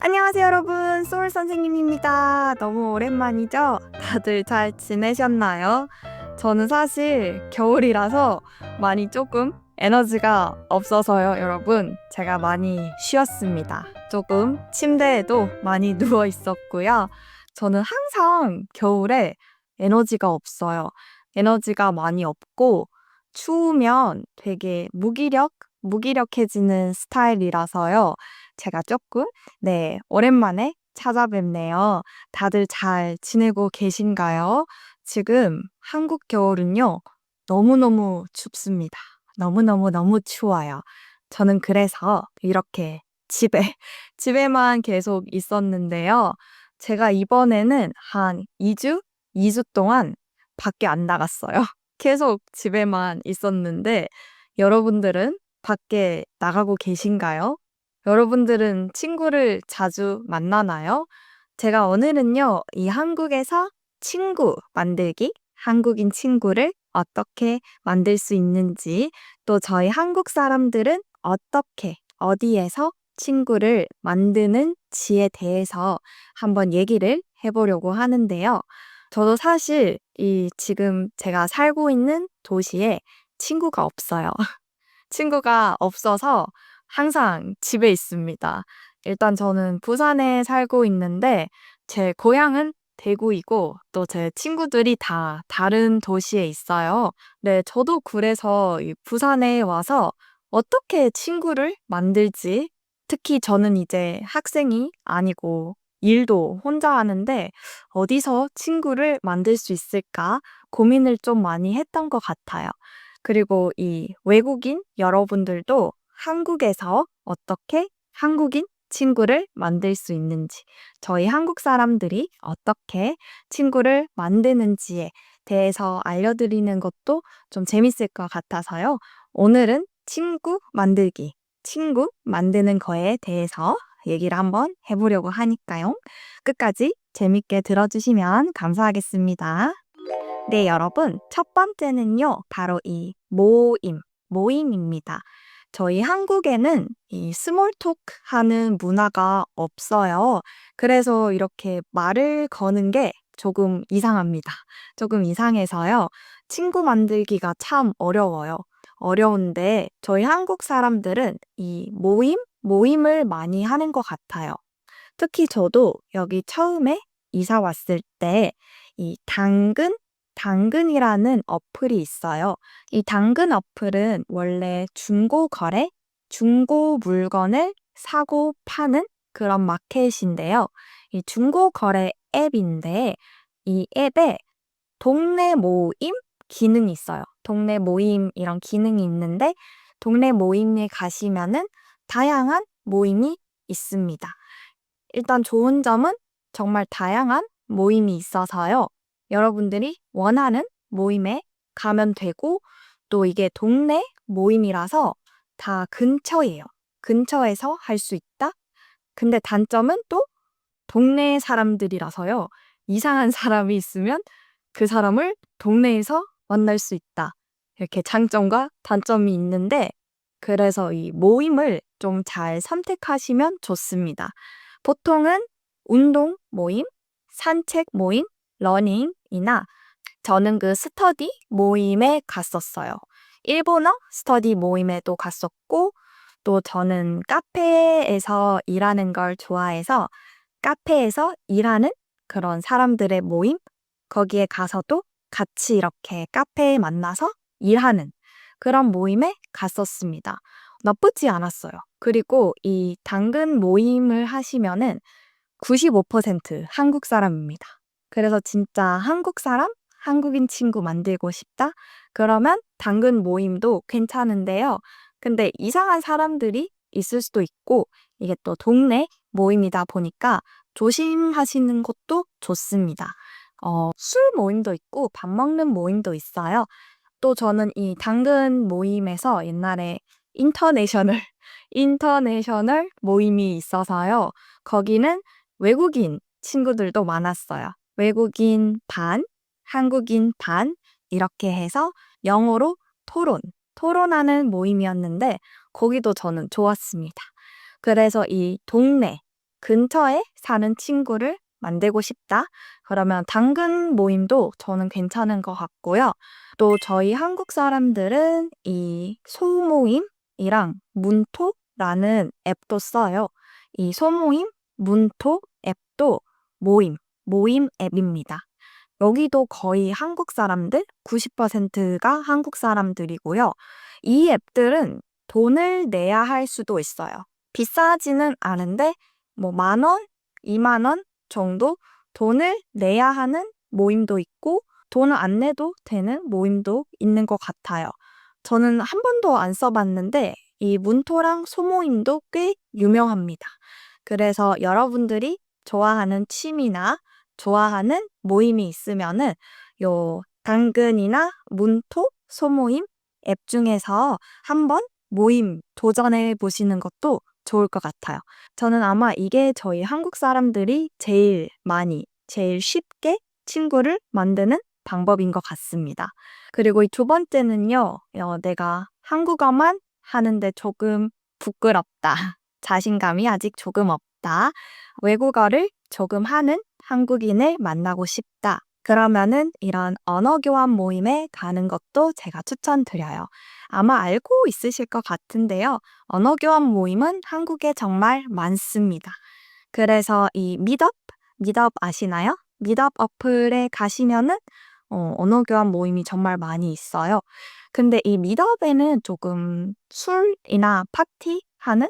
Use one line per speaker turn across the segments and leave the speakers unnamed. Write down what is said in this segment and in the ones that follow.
안녕하세요, 여러분. 소울 선생님입니다. 너무 오랜만이죠? 다들 잘 지내셨나요? 저는 사실 겨울이라서 많이 조금 에너지가 없어서요, 여러분. 제가 많이 쉬었습니다. 조금 침대에도 많이 누워 있었고요. 저는 항상 겨울에 에너지가 없어요. 에너지가 많이 없고 추우면 되게 무기력해지는 스타일이라서요. 제가 조금 오랜만에 찾아뵙네요. 다들 잘 지내고 계신가요? 지금 한국 겨울은요, 너무너무 춥습니다. 너무너무 추워요. 저는 그래서 이렇게 집에만 계속 있었는데요. 제가 이번에는 한 2주 동안 밖에 안 나갔어요. 계속 집에만 있었는데, 여러분들은 밖에 나가고 계신가요? 여러분들은 친구를 자주 만나나요? 제가 오늘은요, 이 한국에서 친구 만들기, 한국인 친구를 어떻게 만들 수 있는지, 또 저희 한국 사람들은 어떻게, 어디에서 친구를 만드는지에 대해서 한번 얘기를 해보려고 하는데요. 저도 사실 지금 제가 살고 있는 도시에 친구가 없어요. 친구가 없어서 항상 집에 있습니다. 일단 저는 부산에 살고 있는데 제 고향은 대구이고 또 제 친구들이 다 다른 도시에 있어요. 네, 저도 그래서 이 부산에 와서 어떻게 친구를 만들지? 특히 저는 이제 학생이 아니고 일도 혼자 하는데 어디서 친구를 만들 수 있을까 고민을 좀 많이 했던 것 같아요. 그리고 이 외국인 여러분들도 한국에서 어떻게 한국인 친구를 만들 수 있는지, 저희 한국 사람들이 어떻게 친구를 만드는지에 대해서 알려드리는 것도 좀 재밌을 것 같아서요. 오늘은 친구 만드는 거에 대해서 얘기를 한번 해보려고 하니까요. 끝까지 재밌게 들어주시면 감사하겠습니다. 네, 여러분. 첫 번째는요, 바로 이 모임입니다. 저희 한국에는 이 스몰 토크 하는 문화가 없어요. 그래서 이렇게 말을 거는 게 조금 이상합니다. 조금 이상해서요. 친구 만들기가 참 어려워요. 어려운데 저희 한국 사람들은 이 모임을 많이 하는 것 같아요. 특히 저도 여기 처음에 이사 왔을 때 이 당근이라는 어플이 있어요. 이 당근 어플은 원래 중고 물건을 사고 파는 그런 마켓인데요. 이 중고 거래 앱인데 이 앱에 동네 모임 기능이 있어요. 동네 모임 이런 기능이 있는데 동네 모임에 가시면은 다양한 모임이 있습니다. 일단 좋은 점은 정말 다양한 모임이 있어서요. 여러분들이 원하는 모임에 가면 되고 또 이게 동네 모임이라서 다 근처예요. 근처에서 할 수 있다? 근데 단점은 또 동네 사람들이라서요. 이상한 사람이 있으면 그 사람을 동네에서 만날 수 있다. 이렇게 장점과 단점이 있는데 그래서 이 모임을 좀 잘 선택하시면 좋습니다. 보통은 운동 모임, 산책 모임, 러닝이나 저는 그 스터디 모임에 갔었어요. 일본어 스터디 모임에도 갔었고 또 저는 카페에서 일하는 걸 좋아해서 카페에서 일하는 그런 사람들의 모임? 거기에 가서도 같이 이렇게 카페에 만나서 일하는 그런 모임에 갔었습니다. 나쁘지 않았어요. 그리고 이 당근 모임을 하시면은 95% 한국 사람입니다. 그래서 진짜 한국 사람, 한국인 친구 만들고 싶다? 그러면 당근 모임도 괜찮은데요. 근데 이상한 사람들이 있을 수도 있고 이게 또 동네 모임이다 보니까 조심하시는 것도 좋습니다. 술 모임도 있고 밥 먹는 모임도 있어요. 또 저는 이 당근 모임에서 옛날에 인터내셔널, 인터내셔널 모임이 있어서요. 거기는 외국인 친구들도 많았어요. 외국인 반, 한국인 반, 이렇게 해서 영어로 토론하는 모임이었는데, 거기도 저는 좋았습니다. 그래서 이 근처에 사는 친구를 만들고 싶다. 그러면 당근 모임도 저는 괜찮은 것 같고요. 또 저희 한국 사람들은 이 소모임이랑 문토라는 앱도 써요. 이 소모임, 문토 앱도 모임 앱입니다. 여기도 거의 한국 사람들, 90%가 한국 사람들이고요. 이 앱들은 돈을 내야 할 수도 있어요. 비싸지는 않은데 뭐 10,000원, 20,000원 정도 돈을 내야 하는 모임도 있고 돈을 안 내도 되는 모임도 있는 것 같아요. 저는 한 번도 안 써봤는데 이 문토랑 소모임도 꽤 유명합니다. 그래서 여러분들이 좋아하는 취미나 좋아하는 모임이 있으면은 요 당근이나 문토, 소모임 앱 중에서 한번 모임 도전해 보시는 것도 좋을 것 같아요. 저는 아마 이게 저희 한국 사람들이 제일 쉽게 친구를 만드는 방법인 것 같습니다. 그리고 이 두 번째는요, 내가 한국어만 하는데 조금 부끄럽다. 자신감이 아직 조금 없다. 외국어를 조금 하는 한국인을 만나고 싶다. 그러면은 이런 언어 교환 모임에 가는 것도 제가 추천드려요. 아마 알고 있으실 것 같은데요. 언어 교환 모임은 한국에 정말 많습니다. 그래서 이 미덥 아시나요? 미덥 어플에 가시면은 언어 교환 모임이 정말 많이 있어요. 근데 이 미덥에는 조금 술이나 파티하는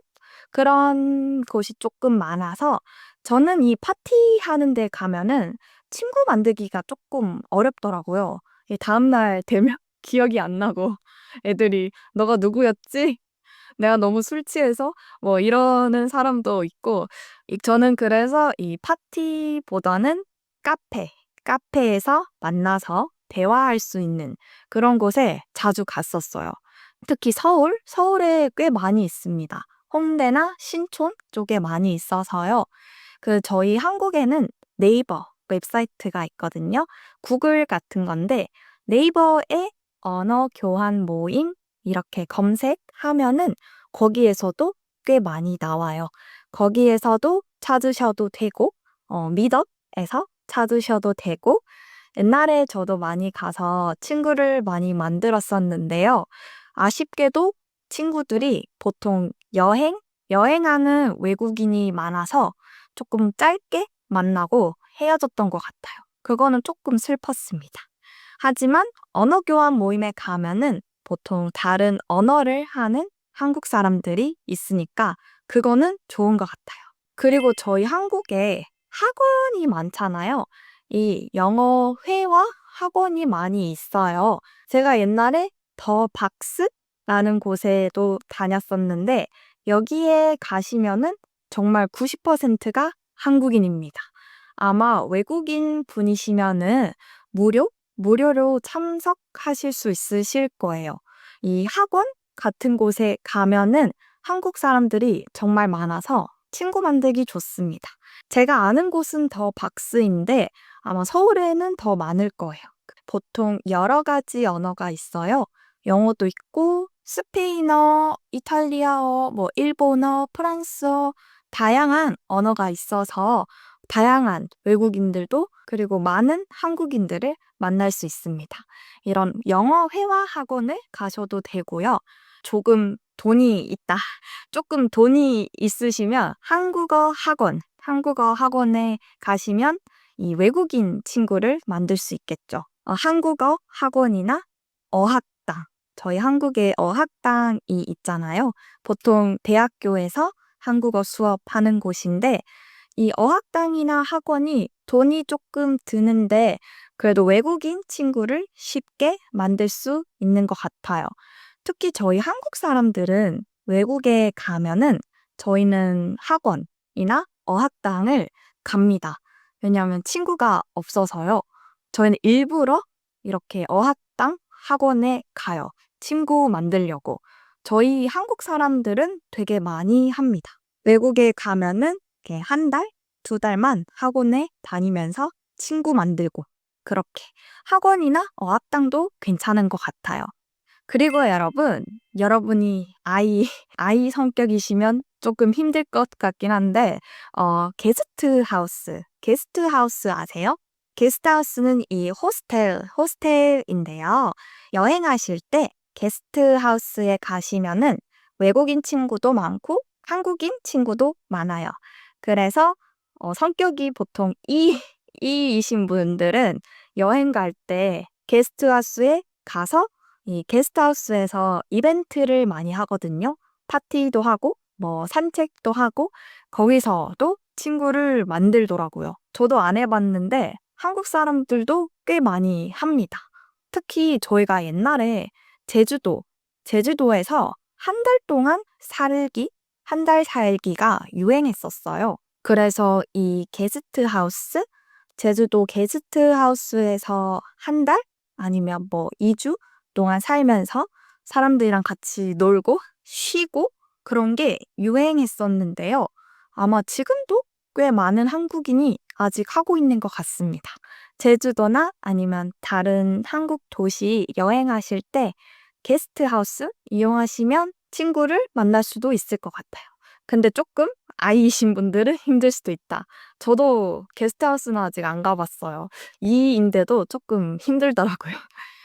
그런 곳이 조금 많아서 저는 이 파티하는 데 가면은 친구 만들기가 조금 어렵더라고요. 이 다음날 되면 기억이 안 나고 애들이 "너가 누구였지?" 내가 너무 술 취해서 뭐 이러는 사람도 있고 저는 그래서 이 파티보다는 카페에서 만나서 대화할 수 있는 그런 곳에 자주 갔었어요. 특히 서울에 꽤 많이 있습니다. 홍대나 신촌 쪽에 많이 있어서요. 저희 한국에는 네이버 웹사이트가 있거든요. 구글 같은 건데 네이버에 언어 교환 모임 이렇게 검색하면은 거기에서도 꽤 많이 나와요. 거기에서도 찾으셔도 되고 미더에서 찾으셔도 되고 옛날에 저도 많이 가서 친구를 많이 만들었었는데요. 아쉽게도 친구들이 보통 여행하는 외국인이 많아서 조금 짧게 만나고 헤어졌던 것 같아요. 그거는 조금 슬펐습니다. 하지만 언어 교환 모임에 가면은 보통 다른 언어를 하는 한국 사람들이 있으니까 그거는 좋은 것 같아요. 그리고 저희 한국에 학원이 많잖아요. 이 영어 회화 학원이 많이 있어요. 제가 옛날에 더 박스라는 곳에도 다녔었는데 여기에 가시면은 정말 90%가 한국인입니다. 아마 외국인 분이시면은 무료로 참석하실 수 있으실 거예요. 이 학원 같은 곳에 가면은 한국 사람들이 정말 많아서 친구 만들기 좋습니다. 제가 아는 곳은 더 박스인데 아마 서울에는 더 많을 거예요. 보통 여러 가지 언어가 있어요. 영어도 있고 스페인어, 이탈리아어, 뭐 일본어, 프랑스어 다양한 언어가 있어서 다양한 외국인들도 그리고 많은 한국인들을 만날 수 있습니다. 이런 영어 회화 학원을 가셔도 되고요. 조금 돈이 있으시면 한국어 학원에 가시면 이 외국인 친구를 만들 수 있겠죠. 한국어 학원이나 어학당. 저희 한국에 어학당이 있잖아요. 보통 대학교에서 한국어 수업하는 곳인데 이 어학당이나 학원이 돈이 조금 드는데 그래도 외국인 친구를 쉽게 만들 수 있는 것 같아요. 특히 저희 한국 사람들은 외국에 가면은 저희는 학원이나 어학당을 갑니다. 왜냐하면 친구가 없어서요. 저희는 일부러 이렇게 어학당, 학원에 가요. 친구 만들려고. 저희 한국 사람들은 되게 많이 합니다. 외국에 가면은 이렇게 한 달, 두 달만 학원에 다니면서 친구 만들고 그렇게 학원이나 어학당도 괜찮은 것 같아요. 그리고 여러분이 아이 성격이시면 조금 힘들 것 같긴 한데 게스트하우스 아세요? 게스트하우스는 이 호스텔인데요. 여행하실 때 게스트하우스에 가시면은 외국인 친구도 많고 한국인 친구도 많아요. 그래서 성격이 보통 E이신 분들은 여행 갈 때 게스트하우스에 가서 이 게스트하우스에서 이벤트를 많이 하거든요. 파티도 하고 뭐 산책도 하고 거기서도 친구를 만들더라고요. 저도 안 해봤는데 한국 사람들도 꽤 많이 합니다. 특히 저희가 옛날에 제주도에서 한 달 동안 한 달 살기가 유행했었어요. 그래서 이 제주도 게스트하우스에서 한 달? 아니면 뭐 2주 동안 살면서 사람들이랑 같이 놀고 쉬고 그런 게 유행했었는데요. 아마 지금도 꽤 많은 한국인이 아직 하고 있는 것 같습니다. 제주도나 아니면 다른 한국 도시 여행하실 때 게스트하우스 이용하시면 친구를 만날 수도 있을 것 같아요. 근데 조금 아이이신 분들은 힘들 수도 있다. 저도 게스트하우스는 아직 안 가봤어요. 2인데도 조금 힘들더라고요.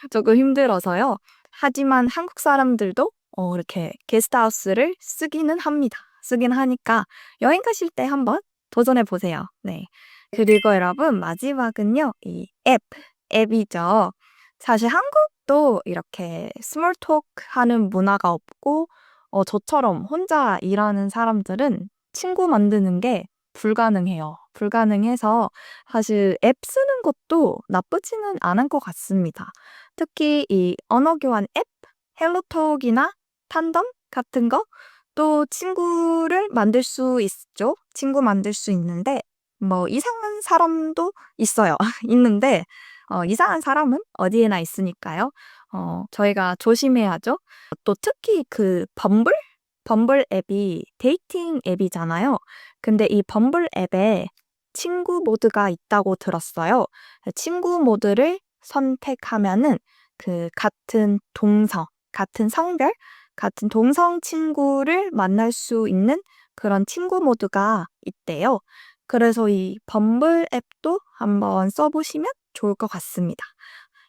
조금 힘들어서요. 하지만 한국 사람들도 이렇게 게스트하우스를 쓰기는 합니다. 쓰긴 하니까 여행 가실 때 한번 도전해 보세요. 네. 그리고 여러분 마지막은요. 앱이죠. 사실 한국도 이렇게 스몰 톡 하는 문화가 없고 저처럼 혼자 일하는 사람들은 친구 만드는 게 불가능해요. 불가능해서 사실 앱 쓰는 것도 나쁘지는 않은 것 같습니다. 특히 이 언어 교환 앱, 헬로톡이나 탄덤 같은 거 또 친구를 만들 수 있죠. 친구 만들 수 있는데 뭐 이상한 사람도 있어요. 있는데 이상한 사람은 어디에나 있으니까요. 저희가 조심해야죠. 또 특히 그 범블 앱이 데이팅 앱이잖아요. 근데 이 범블 앱에 친구 모드가 있다고 들었어요. 친구 모드를 선택하면은 그 같은 성별, 같은 동성 친구를 만날 수 있는 그런 친구 모드가 있대요. 그래서 이 범블 앱도 한번 써보시면 좋을 것 같습니다.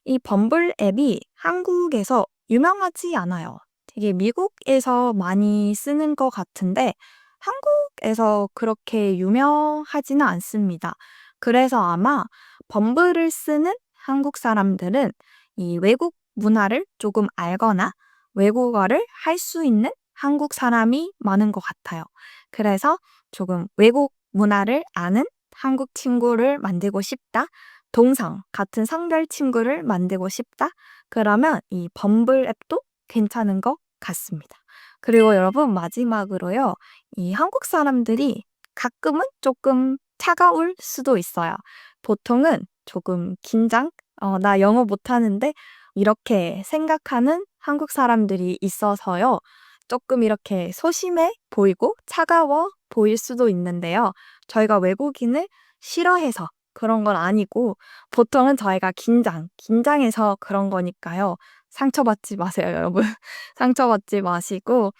이 범블 앱이 한국에서 유명하지 않아요. 되게 미국에서 많이 쓰는 것 같은데 한국에서 그렇게 유명하지는 않습니다. 그래서 아마 범블을 쓰는 한국 사람들은 이 외국 문화를 조금 알거나 외국어를 할 수 있는 한국 사람이 많은 것 같아요. 그래서 조금 외국 문화를 아는 한국 친구를 만들고 싶다. 같은 성별 친구를 만들고 싶다. 그러면 이 범블 앱도 괜찮은 것 같습니다. 그리고 여러분 마지막으로요. 이 한국 사람들이 가끔은 조금 차가울 수도 있어요. 보통은 조금 나 영어 못하는데 이렇게 생각하는 한국 사람들이 있어서요. 조금 이렇게 소심해 보이고 차가워 보일 수도 있는데요. 저희가 외국인을 싫어해서 그런 건 아니고 보통은 저희가 긴장해서 그런 거니까요. 상처받지 마세요, 여러분. 상처받지 마시고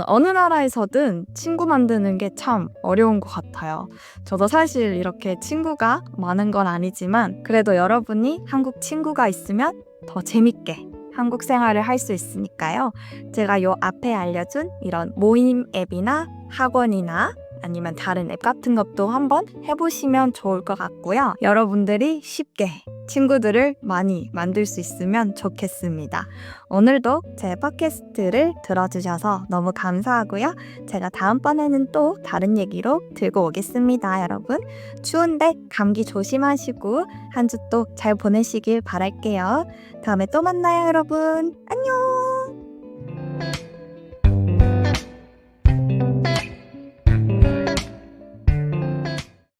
어느 나라에서든 친구 만드는 게 참 어려운 것 같아요. 저도 사실 이렇게 친구가 많은 건 아니지만 그래도 여러분이 한국 친구가 있으면 더 재밌게 한국 생활을 할 수 있으니까요. 제가 요 앞에 알려준 이런 모임 앱이나 학원이나 아니면 다른 앱 같은 것도 한번 해보시면 좋을 것 같고요. 여러분들이 쉽게 친구들을 많이 만들 수 있으면 좋겠습니다. 오늘도 제 팟캐스트를 들어주셔서 너무 감사하고요. 제가 다음번에는 또 다른 얘기로 들고 오겠습니다, 여러분. 추운데 감기 조심하시고 한 주 또 잘 보내시길 바랄게요. 다음에 또 만나요, 여러분. 안녕!